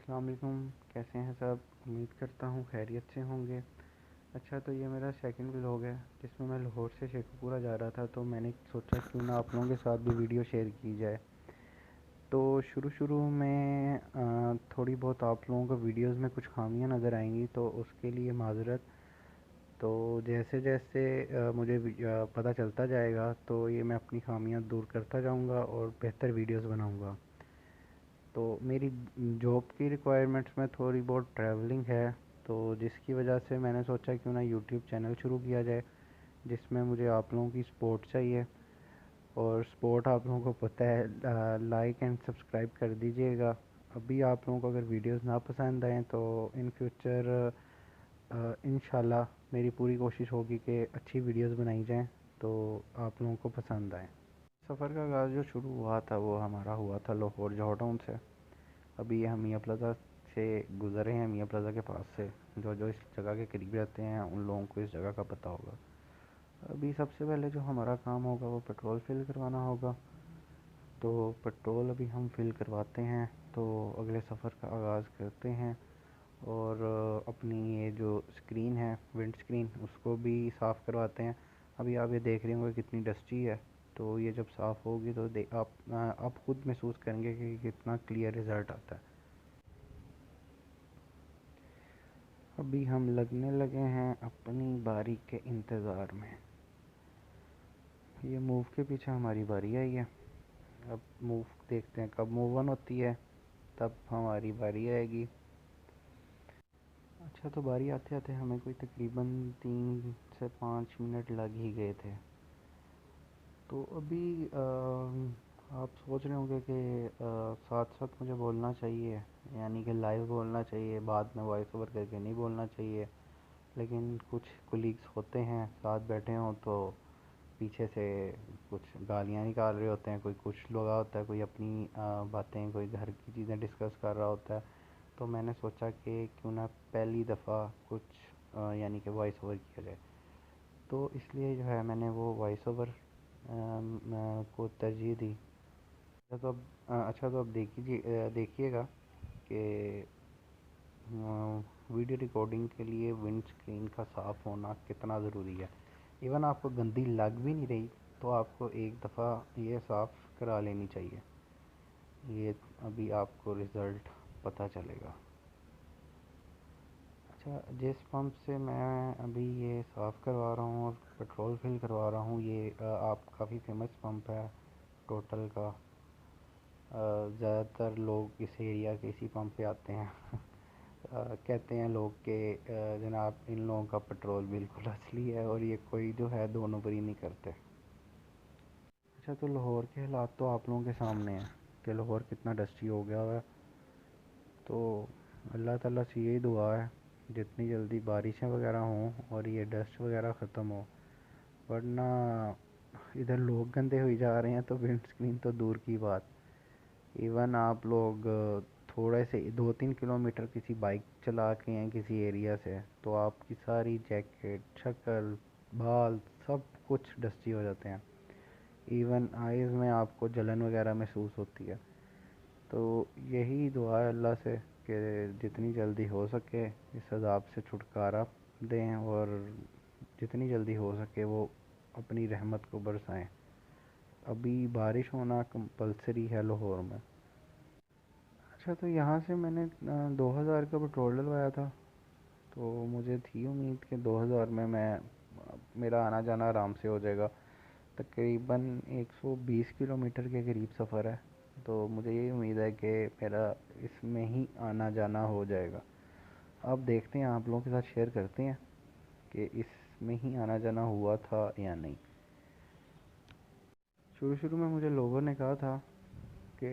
अस्सलाम वालेकुम। कैसे हैं सब? उम्मीद करता हूँ खैरियत से होंगे। अच्छा, तो ये मेरा सेकंड व्लॉग है जिसमें मैं लाहौर से शेखुपुरा जा रहा था, तो मैंने सोचा क्यों ना आप लोगों के साथ भी वीडियो शेयर की जाए। तो शुरू शुरू में थोड़ी बहुत आप लोगों को वीडियोस में कुछ खामियां नज़र आएंगी, तो उसके लिए माज़रत। तो जैसे जैसे मुझे पता चलता जाएगा तो ये मैं अपनी खामियां दूर करता जाऊंगा और बेहतर वीडियोस बनाऊंगा। तो मेरी जॉब की रिक्वायरमेंट्स में थोड़ी बहुत ट्रैवलिंग है, तो जिसकी वजह से मैंने सोचा क्यों ना यूट्यूब चैनल शुरू किया जाए जिसमें मुझे आप लोगों की सपोर्ट चाहिए। और सपोर्ट आप लोगों को पता है, लाइक एंड सब्सक्राइब कर दीजिएगा। अभी आप लोगों को अगर वीडियोस ना पसंद आएँ तो इन फ्यूचर इंशाल्लाह मेरी पूरी कोशिश होगी कि अच्छी वीडियोस बनाई जाएं तो आप लोगों को पसंद आए। सफ़र का आगाज़ जो शुरू हुआ था वो हमारा हुआ था लाहौर जौहर टाउन से। अभी हम मियाँ प्लाज़ा से गुज़रे हैं, मियाँ प्लाज़ा के पास से। जो जो इस जगह के करीब रहते हैं उन लोगों को इस जगह का पता होगा। अभी सबसे पहले जो हमारा काम होगा वो पेट्रोल फिल करवाना होगा। तो पेट्रोल अभी हम फिल करवाते हैं, तो अगले सफ़र का आगाज़ करते हैं। और अपनी ये जो स्क्रीन है, विंड स्क्रीन, उसको भी साफ़ करवाते हैं। अभी आप ये देख रहे होंगे कितनी डस्टी है। तो ये जब साफ़ होगी तो आप खुद महसूस करेंगे कि कितना क्लियर रिज़ल्ट आता है। अभी हम लगने लगे हैं अपनी बारी के इंतज़ार में। ये मूव के पीछे हमारी बारी आई है। अब मूव देखते हैं कब मूव ऑन होती है, तब हमारी बारी आएगी। अच्छा, तो बारी आते आते हमें कोई तकरीबन 3 से 5 मिनट लग ही गए थे। तो अभी आप सोच रहे होंगे कि साथ साथ मुझे बोलना चाहिए, यानी कि लाइव बोलना चाहिए, बाद में वॉइस ओवर करके नहीं बोलना चाहिए। लेकिन कुछ कोलीग्स होते हैं साथ बैठे हों तो पीछे से कुछ गालियाँ निकाल रहे होते हैं, कोई कुछ लोग होता है, कोई अपनी बातें, कोई घर की चीज़ें डिस्कस कर रहा होता है। तो मैंने सोचा कि क्यों ना पहली दफ़ा कुछ यानी कि वॉइस ओवर किया जाए। तो इसलिए जो है मैंने वो वॉइस ओवर को तरजीह दी। अच्छा, तो अब देखिएगा कि वीडियो रिकॉर्डिंग के लिए विंड स्क्रीन का साफ़ होना कितना ज़रूरी है। इवन आपको गंदी लग भी नहीं रही तो आपको एक दफ़ा ये साफ़ करा लेनी चाहिए। ये अभी आपको रिज़ल्ट पता चलेगा। अच्छा, जिस पंप से मैं अभी ये साफ़ करवा रहा हूँ और पेट्रोल फिल करवा रहा हूँ, ये आप काफ़ी फेमस पंप है टोटल का। ज़्यादातर लोग इस एरिया के इसी पंप पे आते हैं। कहते हैं लोग कि जनाब इन लोगों का पेट्रोल बिल्कुल असली है और ये कोई जो है दो नंबरी नहीं करते। अच्छा, तो लाहौर के हालात तो आप लोगों के सामने हैं कि लाहौर कितना डस्टी हो गया हुआ है। तो अल्लाह ताला से यही दुआ है जितनी जल्दी बारिशें वगैरह हों और ये डस्ट वगैरह ख़त्म हो, वरना इधर लोग गंदे हुई जा रहे हैं तो विंड स्क्रीन तो दूर की बात। इवन आप लोग थोड़े से 2-3 किलोमीटर किसी बाइक चला के हैं किसी एरिया से, तो आपकी सारी जैकेट, शक्ल, बाल, सब कुछ डस्टी हो जाते हैं। इवन आइज़ में आपको जलन वगैरह महसूस होती है। तो यही दुआ है अल्लाह से कि जितनी जल्दी हो सके इस अज़ाब से छुटकारा दें और जितनी जल्दी हो सके वो अपनी रहमत को बरसाएं। अभी बारिश होना कंपलसरी है लाहौर में। अच्छा, तो यहाँ से मैंने 2000 का पेट्रोल डलवाया था। तो मुझे थी उम्मीद कि 2000 में मेरा आना जाना आराम से हो जाएगा। तकरीबन 120 किलोमीटर के करीब सफ़र है, तो मुझे यही उम्मीद है कि मेरा इसमें ही आना जाना हो जाएगा। अब देखते हैं, आप लोगों के साथ शेयर करते हैं कि इसमें ही आना जाना हुआ था या नहीं। शुरू शुरू में मुझे लोगों ने कहा था कि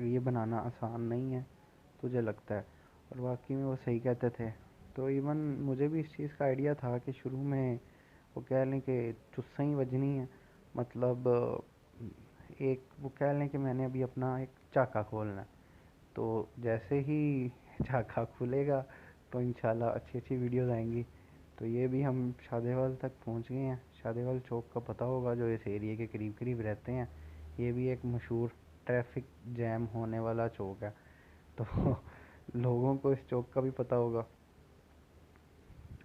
ये बनाना आसान नहीं है, तुझे लगता है। और वाकई में वो सही कहते थे। तो इवन मुझे भी इस चीज़ का आइडिया था कि शुरू में वो कह लें कि चुस्सा ही वजनी है। मतलब एक वो कह लें कि मैंने अभी अपना एक चाका खोलना है, तो जैसे ही चाका खुलेगा तो इंशाल्लाह अच्छी अच्छी वीडियोस आएंगी। तो ये भी हम शादेवाल तक पहुंच गए हैं। शादेवाल चौक का पता होगा, जो इस एरिया के करीब करीब रहते हैं। ये भी एक मशहूर ट्रैफिक जैम होने वाला चौक है। तो लोगों को इस चौक का भी पता होगा।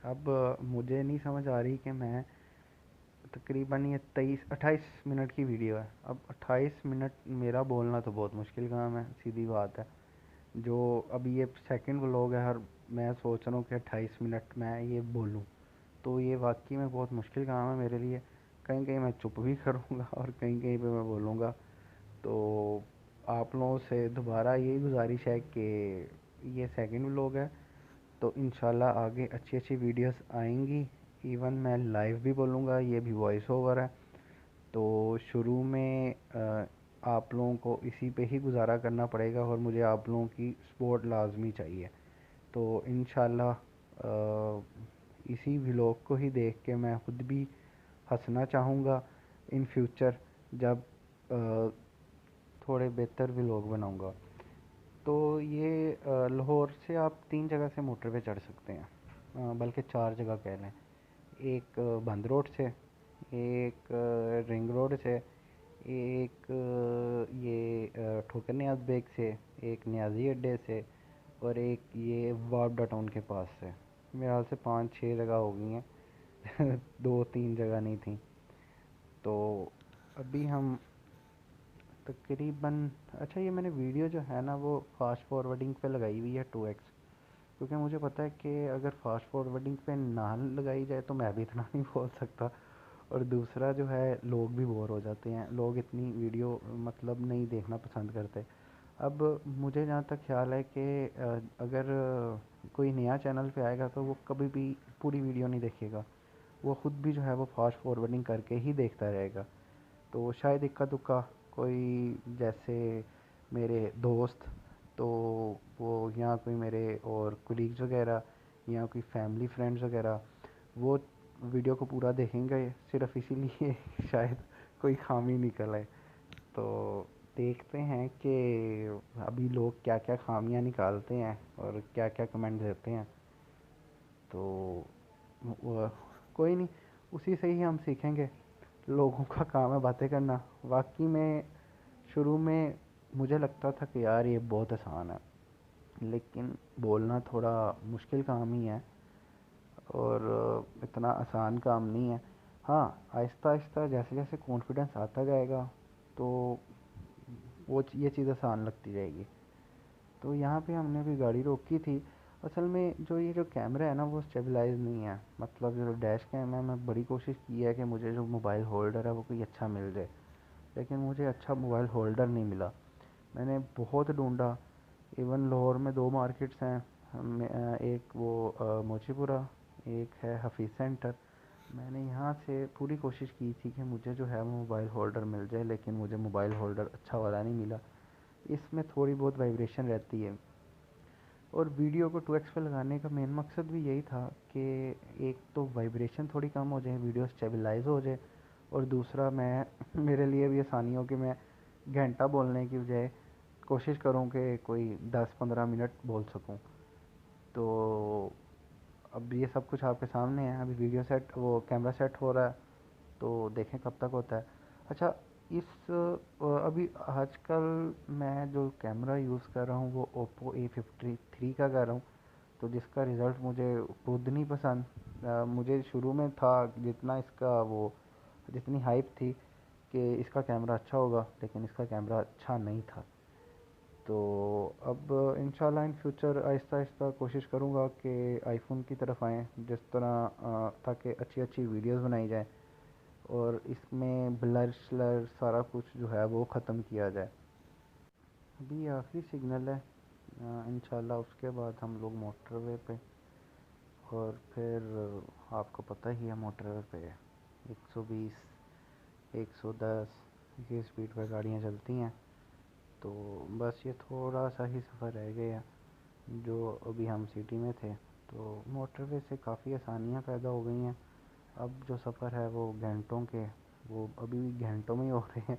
अब मुझे नहीं समझ आ रही कि मैं तकरीबन ये 23-28 मिनट की वीडियो है। अब 28 मिनट मेरा बोलना तो बहुत मुश्किल काम है, सीधी बात है। जो अभी ये सेकंड व्लॉग है और मैं सोच रहा हूँ कि 28 मिनट मैं ये बोलूँ, तो ये वाकई में बहुत मुश्किल काम है मेरे लिए। कहीं कहीं मैं चुप भी करूँगा और कहीं कहीं पे मैं बोलूँगा। तो आप लोगों से दोबारा यही गुजारिश है कि ये सेकंड व्लॉग है, तो इंशाल्लाह आगे अच्छी अच्छी वीडियोस आएंगी। इवन मैं लाइव भी बोलूँगा, ये भी वॉइस ओवर है। तो शुरू में आप लोगों को इसी पे ही गुजारा करना पड़ेगा और मुझे आप लोगों की सपोर्ट लाजमी चाहिए। तो इंशाल्लाह इसी व्लॉग को ही देख के मैं खुद भी हंसना चाहूँगा इन फ्यूचर, जब अ, थोड़े बेहतर व्लॉग बनाऊँगा। तो ये लाहौर से आप 3 जगह से मोटरवे चढ़ सकते हैं, बल्कि 4 जगह कह लें। एक बंद रोड से, एक रिंग रोड से, एक ठोकर नियाज बेग से, एक न्याजी अड्डे से, और एक ये वापडा टाउन के पास से। मेरे ख्याल से 5-6 जगह हो गई हैं। 2-3 जगह नहीं थी। तो अभी हम तकरीबन, अच्छा ये मैंने वीडियो जो है ना वो फास्ट फॉरवर्डिंग पे लगाई हुई है 2x, क्योंकि मुझे पता है कि अगर फास्ट फॉरवर्डिंग पे ना लगाई जाए तो मैं भी इतना नहीं बोल सकता। और दूसरा जो है, लोग भी बोर हो जाते हैं, लोग इतनी वीडियो मतलब नहीं देखना पसंद करते। अब मुझे जहाँ तक ख्याल है कि अगर कोई नया चैनल पे आएगा तो वो कभी भी पूरी वीडियो नहीं देखेगा, वो ख़ुद भी जो है वो फास्ट फॉरवर्डिंग करके ही देखता रहेगा। तो शायद इक्का दुक्का कोई, जैसे मेरे दोस्त, तो वो या कोई मेरे और कुलीग्स वगैरह या कोई फैमिली फ्रेंड्स वगैरह, वो वीडियो को पूरा देखेंगे सिर्फ इसीलिए शायद कोई खामी निकल आए। तो देखते हैं कि अभी लोग क्या क्या खामियां निकालते हैं और क्या क्या कमेंट देते हैं। तो कोई नहीं, उसी से ही हम सीखेंगे। लोगों का काम है बातें करना। वाकई में शुरू में मुझे लगता था कि यार ये बहुत आसान है, लेकिन बोलना थोड़ा मुश्किल काम ही है और इतना आसान काम नहीं है। हाँ, आहिस्ता आहिस्ता जैसे जैसे कॉन्फिडेंस आता जाएगा तो ये चीज़ आसान लगती जाएगी। तो यहाँ पे हमने अभी गाड़ी रोकी थी। असल में ये जो कैमरा है ना वो स्टेबलाइज नहीं है, मतलब जो डैश कैम है, मैं बड़ी कोशिश की है कि मुझे जो मोबाइल होल्डर है वो कोई अच्छा मिल जाए, लेकिन मुझे अच्छा मोबाइल होल्डर नहीं मिला। मैंने बहुत ढूंढा। इवन लाहौर में 2 मार्केट्स हैं, एक वो मोचीपुरा, एक है हफीज़ सेंटर। मैंने यहाँ से पूरी कोशिश की थी कि मुझे जो है वो मोबाइल होल्डर मिल जाए, लेकिन मुझे मोबाइल होल्डर अच्छा वाला नहीं मिला। इसमें थोड़ी बहुत वाइब्रेशन रहती है। और वीडियो को 2x पे लगाने का मेन मकसद भी यही था कि एक तो वाइब्रेशन थोड़ी कम हो जाए, वीडियो स्टेबलाइज हो जाए, और दूसरा मैं मेरे लिए भी आसानी हो कि मैं घंटा बोलने की बजाय कोशिश करूँ कि कोई 10-15 मिनट बोल सकूँ। तो अब ये सब कुछ आपके सामने है। अभी वीडियो सेट, वो कैमरा सेट हो रहा है, तो देखें कब तक होता है। अच्छा, अभी आजकल मैं जो कैमरा यूज़ कर रहा हूँ वो ओप्पो A53 का कर रहा हूँ, तो जिसका रिज़ल्ट मुझे खुद नहीं पसंद। मुझे शुरू में था जितना इसका वो जितनी हाइप थी कि इसका कैमरा अच्छा होगा, लेकिन इसका कैमरा अच्छा नहीं था। तो अब इंशाल्लाह इन फ्यूचर आहिस्ता आहिस्ता कोशिश करूँगा कि आईफोन की तरफ आएँ, जिस तरह ताकि अच्छी अच्छी वीडियोस बनाई जाए और इसमें ब्लर शलर सारा कुछ जो है वो ख़त्म किया जाए। अभी आखिरी सिग्नल है, इंशाल्लाह उसके बाद हम लोग मोटरवे पे। और फिर आपको पता ही है मोटरवे पे 120, 110 की स्पीड पर गाड़ियाँ चलती हैं। तो बस ये थोड़ा सा ही सफ़र रह गया जो अभी हम सिटी में थे। तो मोटरवे से काफ़ी आसानियाँ पैदा हो गई हैं। अब जो सफ़र है वो घंटों के, वो अभी भी घंटों में ही हो रहे हैं।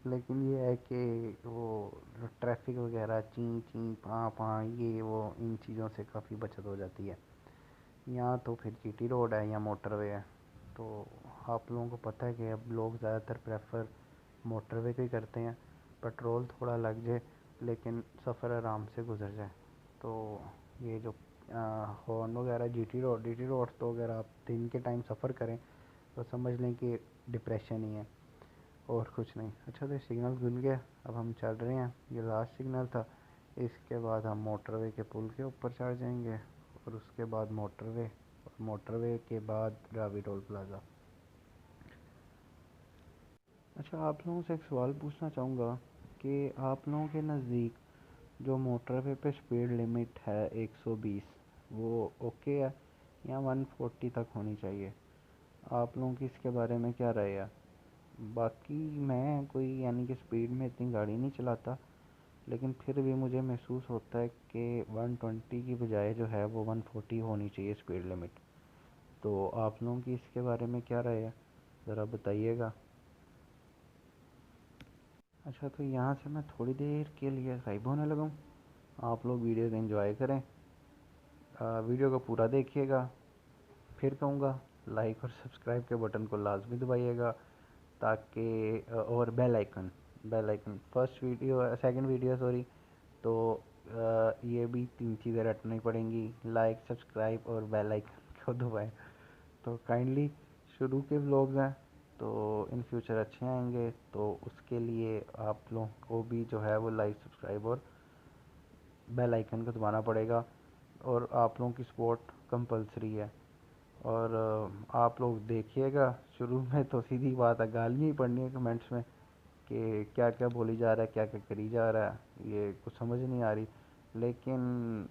लेकिन ये है कि वो ट्रैफिक वगैरह ची ची पा पा ये वो इन चीज़ों से काफ़ी बचत हो जाती है। यहाँ तो फिर जीटी रोड है या मोटरवे है। तो आप लोगों को पता है कि अब लोग ज़्यादातर प्रेफर मोटरवे को ही करते हैं। पेट्रोल थोड़ा लग जाए लेकिन सफ़र आराम से गुजर जाए। तो ये जो हॉर्न वगैरह जीटी रोड तो अगर आप दिन के टाइम सफ़र करें तो समझ लें कि डिप्रेशन ही है और कुछ नहीं। अच्छा, तो सिग्नल खुल गया, अब हम चल रहे हैं। ये लास्ट सिग्नल था। इसके बाद हम मोटरवे के पुल के ऊपर चढ़ जाएंगे और उसके बाद मोटरवे, और मोटरवे के बाद रावी टोल प्लाज़ा। अच्छा, आप लोगों से एक सवाल पूछना चाहूँगा कि आप लोगों के नज़दीक जो मोटरवे पे स्पीड लिमिट है 120, वो ओके है या 140 तक होनी चाहिए? आप लोगों की इसके बारे में क्या राय है? बाकी मैं कोई यानी कि स्पीड में इतनी गाड़ी नहीं चलाता, लेकिन फिर भी मुझे महसूस होता है कि 120 की बजाय जो है वो 140 होनी चाहिए स्पीड लिमिट। तो आप लोगों की इसके बारे में क्या राय है, ज़रा बताइएगा। अच्छा, तो यहाँ से मैं थोड़ी देर के लिए गायब होने लगा हूँ। आप लोग वीडियो को एंजॉय करें, वीडियो को पूरा देखिएगा। फिर कहूँगा लाइक और सब्सक्राइब के बटन को लाजमी दबाइएगा, ताकि और bell icon first video second video sorry, तो ये भी 3 चीज़ें रटनी पड़ेंगी, लाइक सब्सक्राइब और बेल आइकन को दबाएं। तो काइंडली शुरू के व्लॉग्स हैं तो इन फ्यूचर अच्छे आएंगे, तो उसके लिए आप लोगों को भी जो है वो लाइक सब्सक्राइब और बेल आइकन को दबाना पड़ेगा, और आप लोगों की सपोर्ट कंपलसरी है। और आप लोग देखिएगा, शुरू में तो सीधी बात है, गालियाँ ही पड़नी है कमेंट्स में कि क्या क्या बोली जा रहा है, क्या क्या करी जा रहा है, ये कुछ समझ नहीं आ रही। लेकिन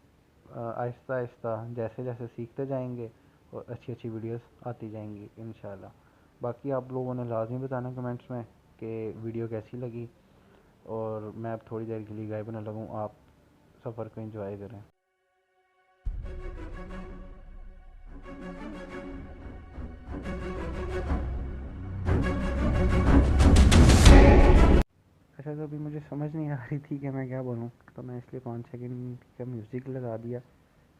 आहिस्ता आहिस्ता जैसे जैसे सीखते जाएंगे और अच्छी अच्छी वीडियोस आती जाएंगी इंशाल्लाह। बाकी आप लोगों ने लाजमी बताना कमेंट्स में कि वीडियो कैसी लगी, और मैं अब थोड़ी देर के लिए गायब होने लगूँ, आप सफ़र को एंजॉय करें। अच्छा, तो अभी मुझे समझ नहीं आ रही थी कि मैं क्या बोलूँ, तो मैं इसलिए 5 सेकंड का म्यूज़िक लगा दिया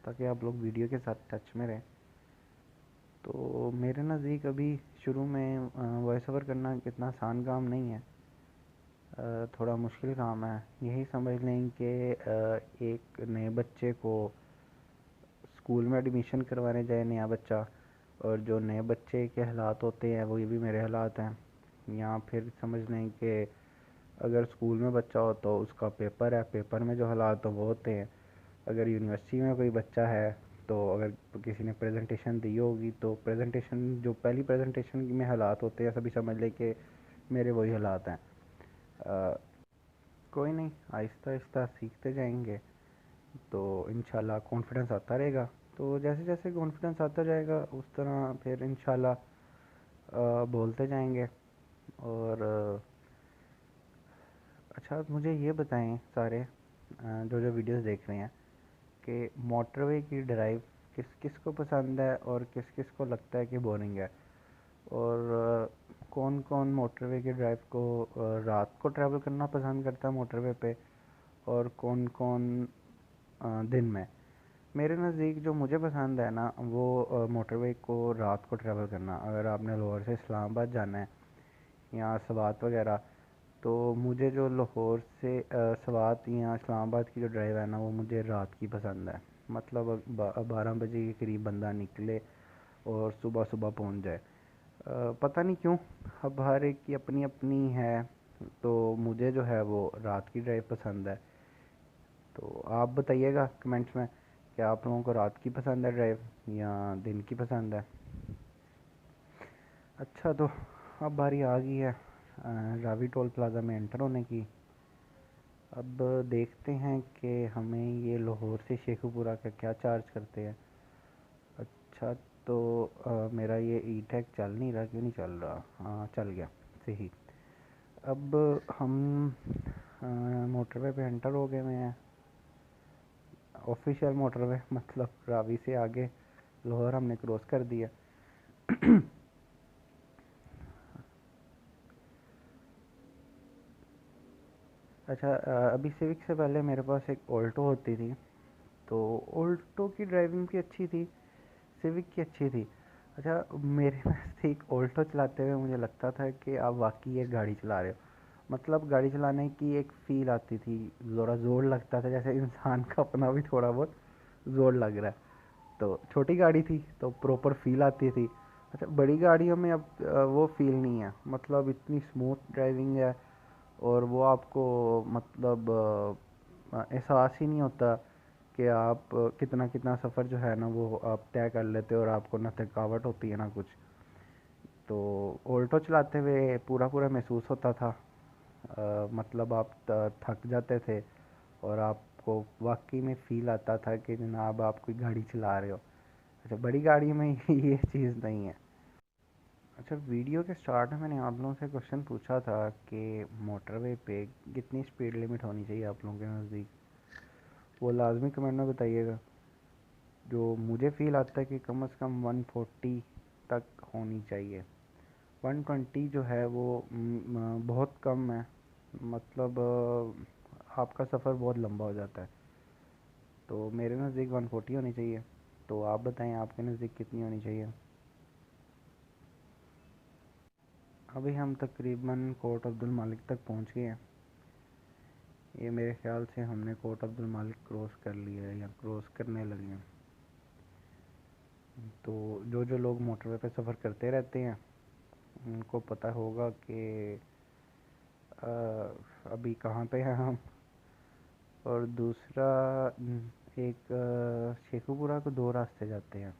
ताकि आप लोग वीडियो के साथ टच में रहें। तो मेरे नज़दीक अभी शुरू में वॉइस ओवर करना कितना आसान काम नहीं है, थोड़ा मुश्किल काम है। यही समझ लें कि एक नए बच्चे को स्कूल में एडमिशन करवाने जाए नया बच्चा, और जो नए बच्चे के हालात होते हैं वो ये भी मेरे हालात हैं। या फिर समझ लें कि अगर स्कूल में बच्चा हो तो उसका पेपर है, पेपर में जो हालात हो वो होते हैं। अगर यूनिवर्सिटी में कोई बच्चा है तो अगर किसी ने प्रेजेंटेशन दी होगी तो प्रेजेंटेशन जो पहली प्रेजेंटेशन में हालात होते हैं, सभी समझ लें कि मेरे वही हालात हैं। कोई नहीं, आहिस्ता आहिस्ता सीखते जाएंगे तो इंशाल्लाह कॉन्फिडेंस आता रहेगा। तो जैसे जैसे कॉन्फिडेंस आता जाएगा उस तरह फिर इंशाल्लाह बोलते जाएंगे। और अच्छा, मुझे ये बताएं सारे जो जो वीडियोस देख रहे हैं कि मोटरवे की ड्राइव किस किस को पसंद है और किस किस को लगता है कि बोरिंग है, और कौन कौन मोटरवे की ड्राइव को रात को ट्रैवल करना पसंद करता है मोटरवे पे, और कौन कौन दिन में। मेरे नज़दीक जो मुझे पसंद है ना वो मोटरवे को रात को ट्रैवल करना। अगर आपने लाहौर से इस्लामाबाद जाना है या सवात वगैरह, तो मुझे जो लाहौर से सवात या इस्लामाबाद की जो ड्राइव है ना वो मुझे रात की पसंद है। मतलब 12 बजे के करीब बंदा निकले और सुबह सुबह पहुंच जाए। पता नहीं क्यों, अब हर एक की अपनी अपनी है, तो मुझे जो है वो रात की ड्राइव पसंद है। तो आप बताइएगा कमेंट्स में कि आप लोगों को रात की पसंद है ड्राइव या दिन की पसंद है। अच्छा, तो अब बारी आ गई है रावी टोल प्लाज़ा में एंटर होने की। अब देखते हैं कि हमें ये लाहौर से शेखुपुरा का क्या चार्ज करते हैं। अच्छा, तो मेरा ये ई टैग चल नहीं रहा, क्यों नहीं चल रहा? हाँ, चल गया, सही। अब हम मोटरवे पे एंटर हो गए हुए हैं, ऑफिशियल मोटरवे, मतलब रावी से आगे लाहौर हमने क्रॉस कर दिया। अच्छा, अभी सिविक से पहले मेरे पास एक ऑल्टो होती थी, तो ऑल्टो की ड्राइविंग भी अच्छी थी, सिविक की अच्छी थी। अच्छा, मेरे नज़दीक ऑल्टो चलाते हुए मुझे लगता था कि आप वाकई एक गाड़ी चला रहे हो, मतलब गाड़ी चलाने की एक फ़ील आती थी, ज़रा ज़ोर लगता था, जैसे इंसान का अपना भी थोड़ा बहुत ज़ोर लग रहा है। तो छोटी गाड़ी थी तो प्रॉपर फ़ील आती थी। अच्छा, बड़ी गाड़ियों में अब वो फ़ील नहीं है, मतलब इतनी स्मूथ ड्राइविंग है, और वो आपको मतलब एहसास ही नहीं होता कि आप कितना कितना सफ़र जो है ना वो आप तय कर लेते हो, और आपको ना थकावट होती है ना कुछ। तो ऑल्टो चलाते हुए पूरा पूरा महसूस होता था। मतलब आप थक जाते थे, और आपको वाकई में फ़ील आता था कि जनाब आप कोई गाड़ी चला रहे हो। अच्छा, बड़ी गाड़ी में ये चीज़ नहीं है। अच्छा, वीडियो के स्टार्ट में मैंने आप लोगों से क्वेश्चन पूछा था कि मोटरवे पे कितनी स्पीड लिमिट होनी चाहिए आप लोगों के नज़दीक। वो लाजमी कमेंट में बताइएगा। जो मुझे फ़ील आता है कि कम से कम 140 तक होनी चाहिए। 120 जो है वो बहुत कम है। मतलब आपका सफ़र बहुत लंबा हो जाता है। तो मेरे नज़दीक 140 होनी चाहिए। तो आप बताएं आपके नज़दीक कितनी होनी चाहिए। अभी हम तकरीबन कोट अब्दुल मालिक तक पहुंच गए हैं। ये मेरे ख्याल से हमने कोट अब्दुल मालिक क्रॉस कर लिया है या क्रॉस करने लगे हैं। तो जो जो लोग मोटरवे पे सफ़र करते रहते हैं उनको पता होगा कि अभी कहाँ पे हैं हम। और दूसरा, एक शेखुपुरा को दो रास्ते जाते हैं।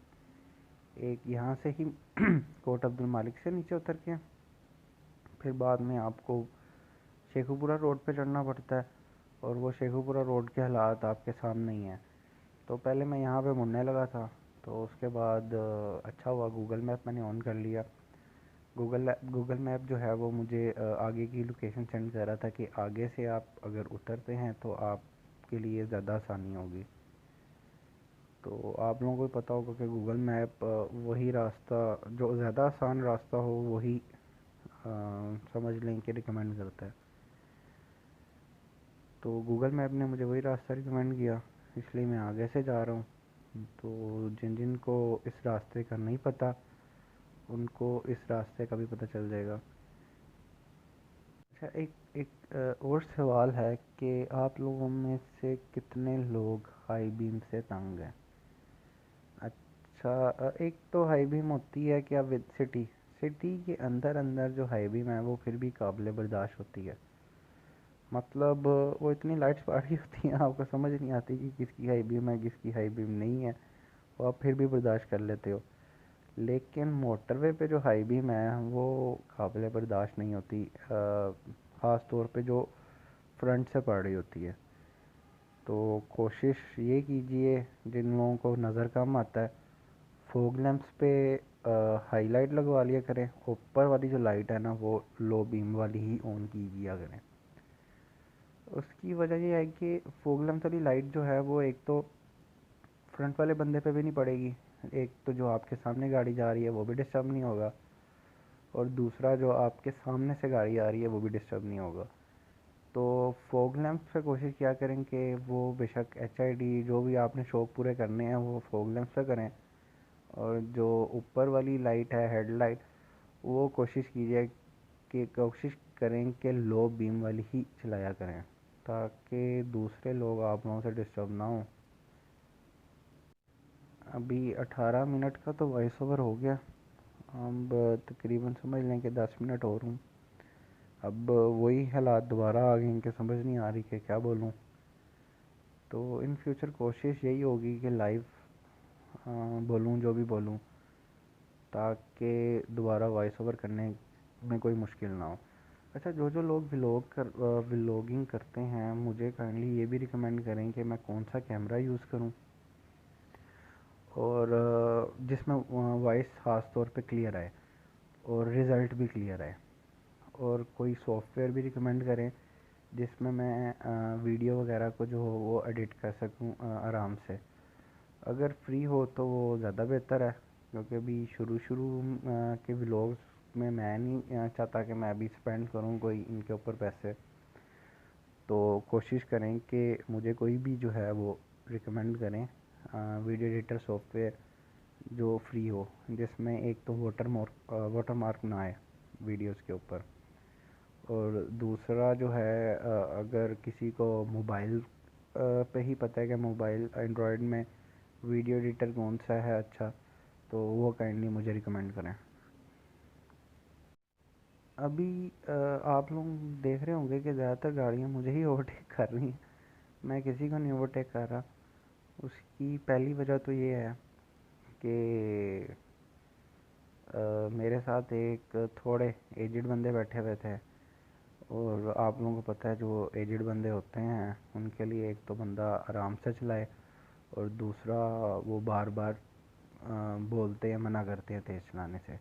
एक यहाँ से ही कोट अब्दुल मालिक से नीचे उतर के, फिर बाद में आपको शेखुपुरा रोड पे चढ़ना पड़ता है, और वो शेखुपुरा रोड के हालात आपके सामने ही हैं। तो पहले मैं यहाँ पे मुड़ने लगा था, तो उसके बाद अच्छा हुआ गूगल मैप मैंने ऑन कर लिया। गूगल मैप जो है वो मुझे आगे की लोकेशन सेंड कर रहा था कि आगे से आप अगर उतरते हैं तो आपके लिए ज़्यादा आसानी होगी। तो आप लोगों को पता होगा कि गूगल मैप वही रास्ता, जो ज़्यादा आसान रास्ता हो वही समझ लें कि रिकमेंड करता है। तो गूगल मैप ने मुझे वही रास्ता रिकमेंड किया, इसलिए मैं आगे से जा रहा हूँ। तो जिन जिन को इस रास्ते का नहीं पता उनको इस रास्ते का भी पता चल जाएगा। अच्छा, एक एक और सवाल है कि आप लोगों में से कितने लोग हाई बीम से तंग हैं। अच्छा, एक तो हाई बीम होती है क्या विद सिटी, सिटी के अंदर अंदर जो हाई बीम है वो फिर भी काबिल बर्दाश्त होती है। मतलब वो इतनी लाइट्स पा रही होती हैं आपको समझ नहीं आती कि किसकी हाई बीम है किसकी हाई बीम नहीं है, वो आप फिर भी बर्दाश्त कर लेते हो। लेकिन मोटरवे पे जो हाई बीम है वो काबिल बर्दाश्त नहीं होती, ख़ास तौर पे जो फ्रंट से पड़ रही होती है। तो कोशिश ये कीजिए, जिन लोगों को नज़र कम आता है, फॉग लैंप्स पे हाईलाइट लगवा लिया करें। ऊपर वाली जो लाइट है ना वो लो बीम वाली ही ऑन कीजिए करें। उसकी वजह ये है कि फॉग लैंप्स वाली लाइट जो है वो एक तो फ्रंट वाले बंदे पे भी नहीं पड़ेगी, एक तो जो आपके सामने गाड़ी जा रही है वो भी डिस्टर्ब नहीं होगा, और दूसरा जो आपके सामने से गाड़ी आ रही है वो भी डिस्टर्ब नहीं होगा। तो फॉग लैंप्स पे कोशिश किया करें कि वो बेशक HID जो भी आपने शौक पूरे करने हैं वो फॉग लैंप्स पे करें। और जो ऊपर वाली लाइट है हेडलाइट, वो कोशिश करें कि लो बीम वाली ही चलाया करें, ताकि दूसरे लोग आप लोगों से डिस्टर्ब ना हो। अभी 18 मिनट का तो वॉइस ओवर हो गया। अब तकरीबन समझ लें कि 10 मिनट और हूँ। अब वही हालात दोबारा आ गए कि समझ नहीं आ रही कि क्या बोलूँ। तो इन फ्यूचर कोशिश यही होगी कि लाइव बोलूँ जो भी बोलूँ, ताकि दोबारा वॉइस ओवर करने में कोई मुश्किल ना हो। अच्छा, जो जो लोग व्लॉगिंग करते हैं मुझे काइंडली ये भी रिकमेंड करें कि मैं कौन सा कैमरा यूज़ करूँ, और जिसमें वॉइस ख़ास तौर पे क्लियर आए और रिज़ल्ट भी क्लियर आए। और कोई सॉफ्टवेयर भी रिकमेंड करें जिसमें मैं वीडियो वगैरह को जो हो वो एडिट कर सकूं आराम से। अगर फ्री हो तो वो ज़्यादा बेहतर है, क्योंकि अभी शुरू शुरू के व्लॉग्स में मैं नहीं चाहता कि मैं अभी स्पेंड करूं कोई इनके ऊपर पैसे। तो कोशिश करें कि मुझे कोई भी जो है वो रिकमेंड करें वीडियो एडिटर सॉफ्टवेयर जो फ्री हो, जिसमें एक तो वाटर मार्क ना आए वीडियोस के ऊपर, और दूसरा जो है अगर किसी को मोबाइल पे ही पता है कि मोबाइल एंड्रॉयड में वीडियो एडिटर कौन सा है अच्छा, तो वो काइंडली मुझे रिकमेंड करें। अभी आप लोग देख रहे होंगे कि ज़्यादातर गाड़ियाँ मुझे ही ओवरटेक कर रही हैं, मैं किसी को नहीं ओवरटेक कर रहा। उसकी पहली वजह तो ये है कि मेरे साथ एक थोड़े एजिड बंदे बैठे हुए थे, और आप लोगों को पता है जो एजिड बंदे होते हैं उनके लिए एक तो बंदा आराम से चलाए, और दूसरा वो बार बार बोलते हैं, मना करते हैं तेज़ चलाने से।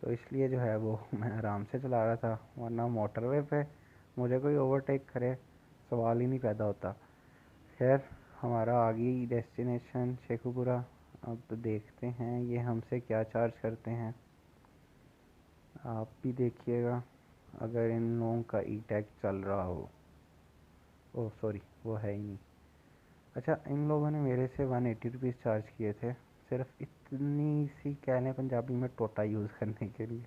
तो इसलिए जो है वो मैं आराम से चला रहा था, वरना मोटरवे पे मुझे कोई ओवरटेक करे सवाल ही नहीं पैदा होता। खैर, हमारा आगे डेस्टिनेशन शेखुपुरा। अब देखते हैं ये हमसे क्या चार्ज करते हैं, आप भी देखिएगा अगर इन लोगों का ई टैग चल रहा हो। ओह सॉरी, वो है ही नहीं। अच्छा, इन लोगों ने मेरे से 180 रुपीज़ चार्ज किए थे, सिर्फ इतनी सी कह लें पंजाबी में टोटा यूज़ करने के लिए।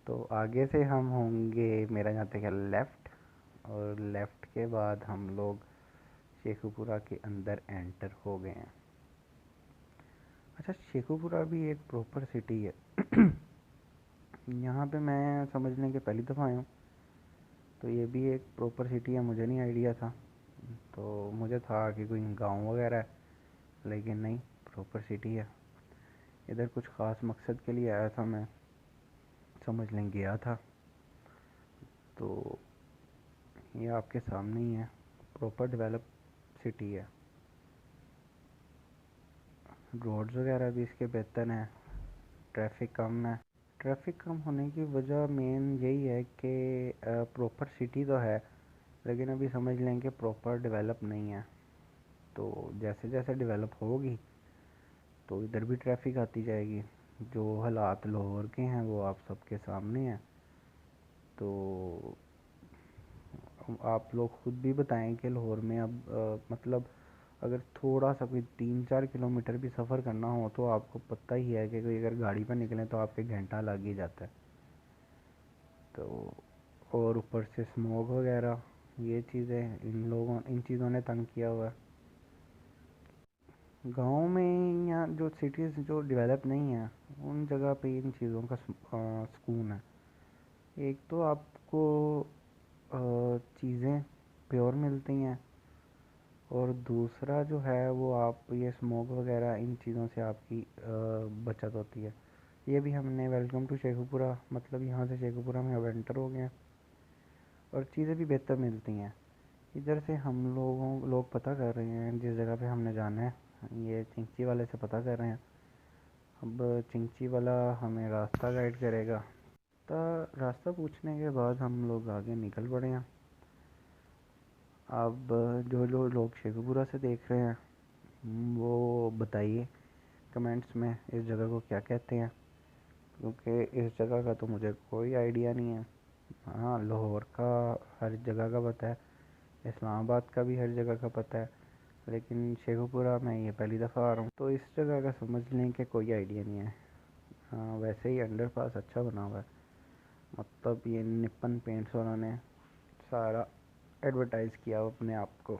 तो आगे से हम होंगे, मेरा यहाँ तक है लेफ़्ट, और लेफ़्ट के बाद हम लोग शेखुपुरा के अंदर एंटर हो गए हैं। अच्छा, शेखुपुरा भी एक प्रॉपर सिटी है। यहाँ पे मैं समझने के पहली दफ़ा आया हूँ, तो ये भी एक प्रॉपर सिटी है, मुझे नहीं आइडिया था। तो मुझे था कि कोई गांव वगैरह है, लेकिन नहीं, प्रॉपर सिटी है। इधर कुछ ख़ास मकसद के लिए आया था मैं, समझ लें गया था। तो ये आपके सामने ही है, प्रॉपर डेवलप सिटी है। रोड्स वगैरह भी इसके बेहतर हैं, ट्रैफिक कम है। ट्रैफिक कम होने की वजह मेन यही है कि प्रॉपर सिटी तो है, लेकिन अभी समझ लें कि प्रॉपर डेवलप नहीं है। तो जैसे जैसे डेवलप होगी तो इधर भी ट्रैफिक आती जाएगी। जो हालात लाहौर के हैं वो आप सबके सामने हैं। तो आप लोग खुद भी बताएं कि लाहौर में अब मतलब अगर थोड़ा सा कोई 3-4 किलोमीटर भी सफ़र करना हो तो आपको पता ही है कि कोई अगर गाड़ी पर निकले तो आपके घंटा लग ही जाता है। तो और ऊपर से स्मोक वगैरह, ये चीज़ें इन चीज़ों ने तंग किया हुआ है। गांव में या जो सिटीज़ जो डेवलप नहीं है उन जगह पे इन चीज़ों का सुकून है। एक तो आपको चीज़ें प्योर मिलती हैं, और दूसरा जो है वो आप ये स्मोक वगैरह इन चीज़ों से आपकी बचत होती है। ये भी हमने वेलकम टू शेखुपुरा, मतलब यहाँ से शेखुपुरा में अब एंटर हो गए हैं, और चीज़ें भी बेहतर मिलती हैं। इधर से हम लोग पता कर रहे हैं जिस जगह पे हमने जाना है, ये चिंची वाले से पता कर रहे हैं। अब चिंची वाला हमें रास्ता गाइड करेगा। तो रास्ता पूछने के बाद हम लोग आगे निकल पड़े हैं। अब जो जो लोग शेखुपुरा से देख रहे हैं वो बताइए कमेंट्स में इस जगह को क्या कहते हैं, क्योंकि इस जगह का तो मुझे कोई आइडिया नहीं है। हाँ, लाहौर का हर जगह का पता है, इस्लामाबाद का भी हर जगह का पता है, लेकिन शेखुपुरा में ये पहली दफ़ा आ रहा हूँ, तो इस जगह का समझ लें कि कोई आइडिया नहीं है। हाँ, वैसे ही अंडरपास अच्छा बना हुआ है, मतलब ये निपन पेंट्स वालों ने सारा एडवर्टाइज़ किया अपने आप को,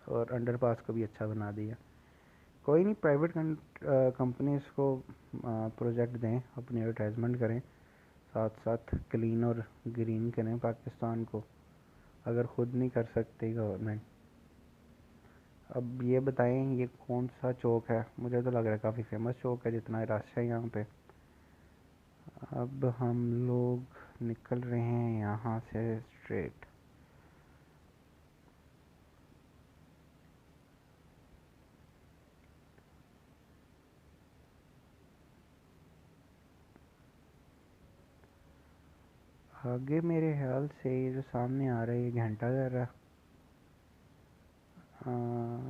और अंडरपास को भी अच्छा बना दिया। कोई नहीं, प्राइवेट कंपनीज को प्रोजेक्ट दें, अपनी एडवर्टाइजमेंट करें, साथ साथ क्लीन और ग्रीन करें पाकिस्तान को, अगर ख़ुद नहीं कर सकती गवर्नमेंट। अब ये बताएं ये कौन सा चौक है, मुझे तो लग रहा है काफ़ी फेमस चौक है जितना रश है यहाँ पे। अब हम लोग निकल रहे हैं यहाँ से स्ट्रेट। आगे मेरे ख्याल से ये जो सामने आ रहा है ये घंटा घर है,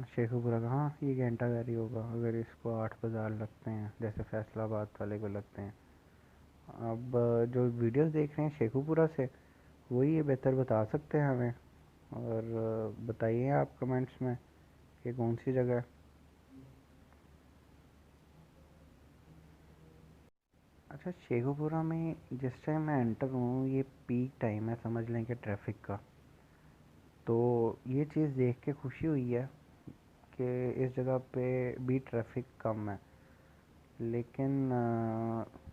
शेखुपुरा का। हाँ, ये घंटा घर ही होगा अगर इसको 8 बाज़ार लगते हैं जैसे फैसलाबाद वाले को लगते हैं। अब जो वीडियोस देख रहे हैं शेखुपुरा से, वही ये बेहतर बता सकते हैं हमें, और बताइए आप कमेंट्स में कि कौन सी जगह है। अच्छा, शेखुपुरा में जिस टाइम मैं एंटर हूँ ये पीक टाइम है, समझ लें कि ट्रैफिक का। तो ये चीज़ देख के खुशी हुई है कि इस जगह पे भी ट्रैफिक कम है। लेकिन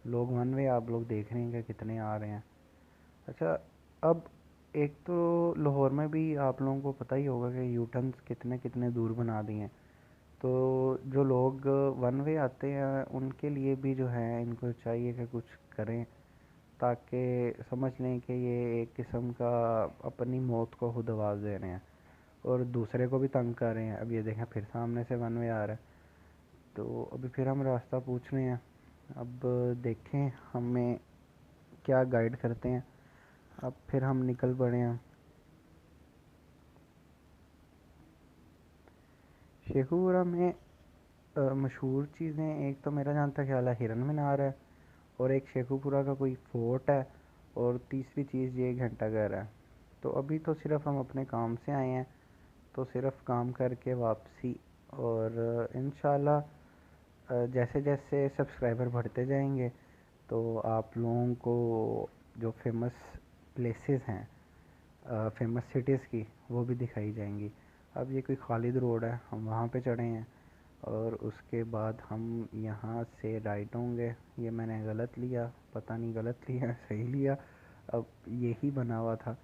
लोग वन वे आप लोग देख रहे हैं कि कितने आ रहे हैं। अच्छा, अब एक तो लाहौर में भी आप लोगों को पता ही होगा कि यू टर्न्स कितने कितने दूर बना दिए हैं। तो जो लोग वन वे आते हैं उनके लिए भी जो है इनको चाहिए कि कुछ करें, ताकि समझ लें कि ये एक किस्म का अपनी मौत को खुद आवाज़ दे रहे हैं और दूसरे को भी तंग कर रहे हैं। अब ये देखें फिर सामने से वन वे आ रहा है, तो अभी फिर हम रास्ता पूछ रहे हैं। अब देखें हमें क्या गाइड करते हैं। अब फिर हम निकल पड़े हैं। शेखुपुरा में मशहूर चीज़ें, एक तो मेरा जहाँ तक ख्याल है हिरन मीनार है, और एक शेखुपुरा का कोई फोर्ट है, और तीसरी चीज़ ये घंटा घर है। तो अभी तो सिर्फ हम अपने काम से आए हैं, तो सिर्फ काम करके वापसी। और इंशाल्लाह जैसे जैसे सब्सक्राइबर बढ़ते जाएंगे तो आप लोगों को जो फेमस प्लेसेस हैं, फेमस सिटीज़ की, वो भी दिखाई जाएंगी। अब ये कोई खालिद रोड है, हम वहाँ पे चढ़े हैं, और उसके बाद हम यहाँ से राइट होंगे। ये मैंने गलत लिया, पता नहीं गलत लिया सही लिया, अब यही बना हुआ था।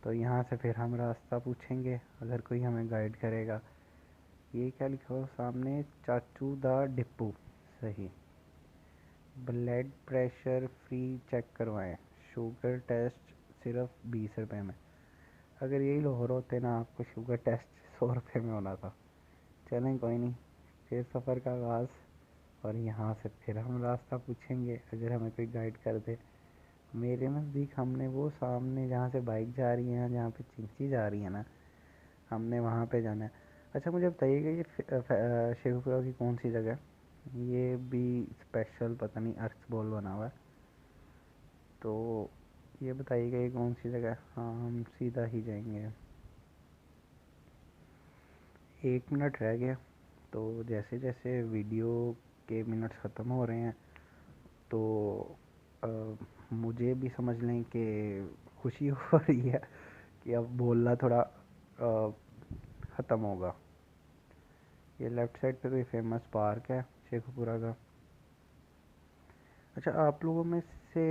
तो यहाँ से फिर हम रास्ता पूछेंगे अगर कोई हमें गाइड करेगा। ये क्या लिखा हो सामने, चाचू दा डिप्पू, सही। ब्लड प्रेशर फ्री चेक करवाएं, शुगर टेस्ट सिर्फ 20 रुपए में। अगर यही लाहौर होते ना, आपको शुगर टेस्ट 100 रुपए में होना था। चलें कोई नहीं, फिर सफ़र का आगाज़। और यहाँ से फिर हम रास्ता पूछेंगे अगर हमें कोई गाइड कर दे। मेरे नज़दीक हमने वो सामने जहाँ से बाइक जा रही है, जहाँ पे चिंची जा रही है ना, हमने वहाँ पे जाना है। अच्छा मुझे बताइएगा ये शेखुपुरा की कौन सी जगह है? ये भी स्पेशल पता नहीं अर्थ बॉल बना हुआ है। तो ये बताइएगा ये कौन सी जगह है? हाँ, हम सीधा ही जाएंगे। 1 मिनट रह गया। तो जैसे जैसे वीडियो के मिनट्स ख़त्म हो रहे हैं, तो अ, मुझे भी समझ लें कि खुशी हो रही है कि अब बोलना थोड़ा ख़त्म होगा। ये लेफ़्ट साइड पे कोई फेमस पार्क है शेखुपुरा का। अच्छा, आप लोगों में से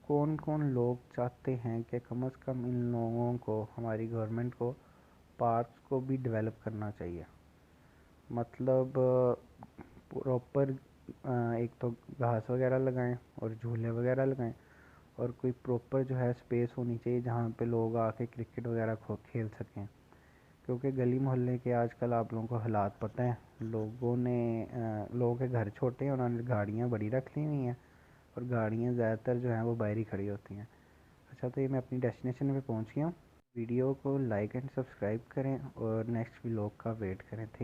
कौन कौन लोग चाहते हैं कि कम से कम इन लोगों को, हमारी गवर्नमेंट को, पार्क्स को भी डेवलप करना चाहिए? मतलब प्रॉपर एक तो घास वगैरह लगाएं और झूले वगैरह लगाएं, और कोई प्रॉपर जो है स्पेस होनी चाहिए जहाँ पे लोग आके क्रिकेट वगैरह खेल सकें। क्योंकि गली मोहल्ले के आजकल आप लोगों को हालात पता है, लोगों के घर छोटे हैं, उन्होंने गाड़ियाँ बड़ी रख ली हुई हैं, और गाड़ियाँ ज़्यादातर जो हैं वो बाहर ही खड़ी होती हैं। अच्छा, तो ये मैं अपनी डेस्टिनेशन पे पहुंच गया हूँ। वीडियो को लाइक एंड सब्सक्राइब करें और नेक्स्ट व्लॉग का वेट करें। थैंक